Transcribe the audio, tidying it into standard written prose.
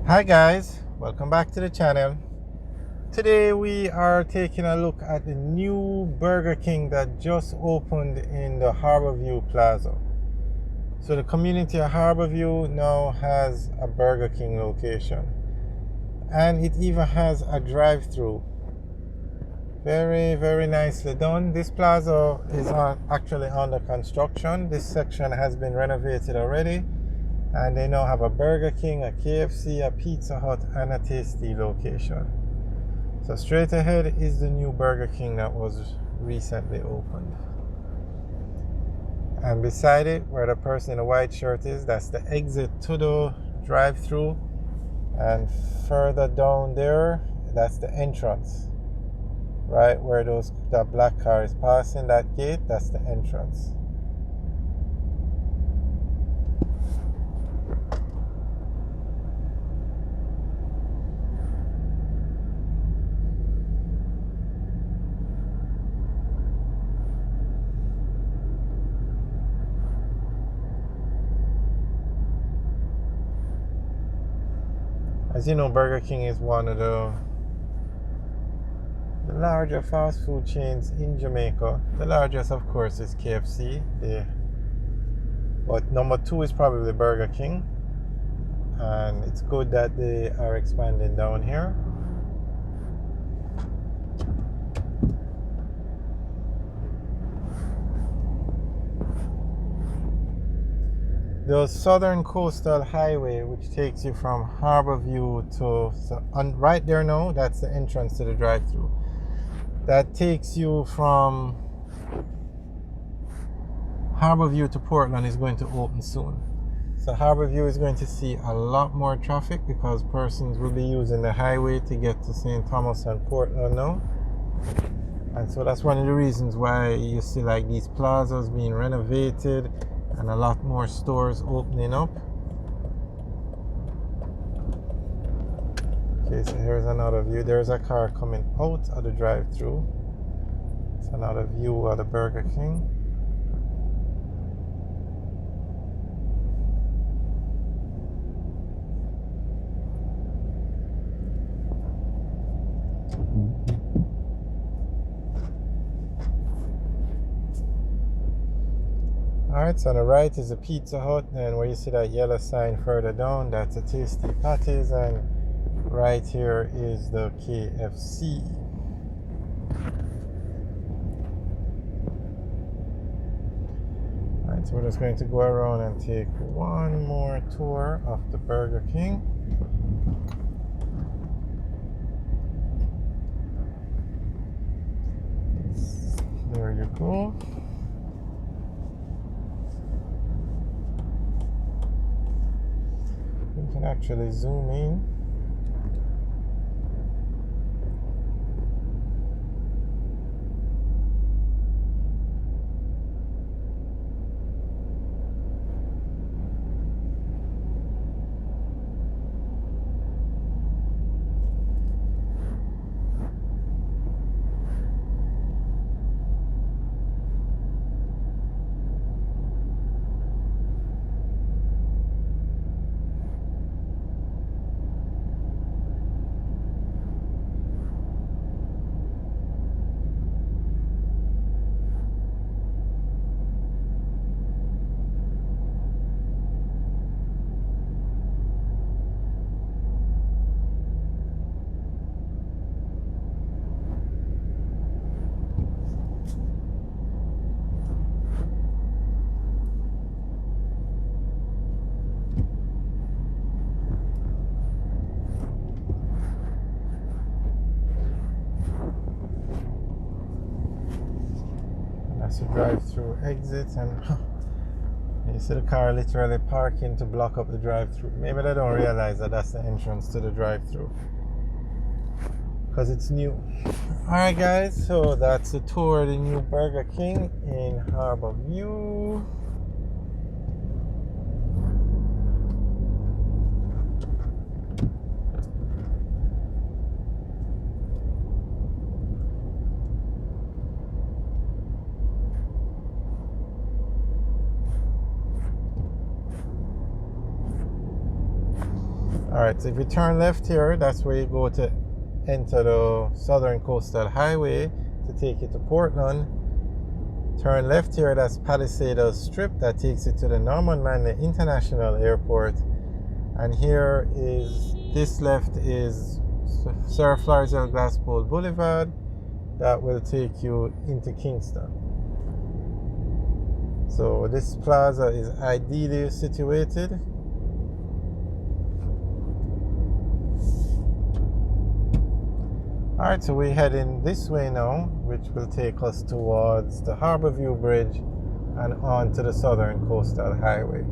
Hi guys, welcome back to the channel. Today we are taking a look at the new Burger King that just opened in the Harbour Plaza. So the community of Harbour now has a Burger King location, and it even has a drive-through. Very nicely done. This plaza is actually under construction. This section has been renovated already, and they now have a Burger King, a KFC, a Pizza Hut, and a Tasty location. So straight ahead is the new Burger King that was recently opened. And beside it, where the person in the white shirt is, that's the exit to the drive-through. And further down there, that's the entrance. Right where that black car is passing that gate, that's the entrance. As you know, Burger King is one of the larger fast food chains in Jamaica. The largest, of course, is KFC. But number 2 is probably Burger King. And it's good that they are expanding down here. The Southern Coastal Highway, which takes you from Harbour right there now, that's the entrance to the drive-thru. That takes you from Harbour to Portland is going to open soon. So Harbour is going to see a lot more traffic because persons will be using the highway to get to St. Thomas and Portland now. And so that's one of the reasons why you see like these plazas being renovated and a lot more stores opening up. Okay, so here's another view. There's a car coming out of the drive-thru. It's another view of the Burger King. Alright, so on the right is a Pizza Hut, and where you see that yellow sign further down, that's a Tasty Patties, and right here is the KFC. Alright, so we're just going to go around and take one more tour of the Burger King. There you go. You can actually zoom in. That's the drive-through exit, and you see the car literally parking to block up the drive-through. Maybe they don't realize that that's the entrance to the drive-through because it's new. Alright guys, so that's a tour of the new Burger King in Harbour. Alright, so if you turn left here, that's where you go to enter the Southern Coastal Highway to take you to Portland. Turn left here, that's Palisades Strip, that takes you to the Norman Manley International Airport. And here is, this left is Sir Florizel Glasspool Boulevard, that will take you into Kingston. So this plaza is ideally situated. Alright, so we're heading this way now, which will take us towards the Harbour View Bridge and on to the Southern Coastal Highway.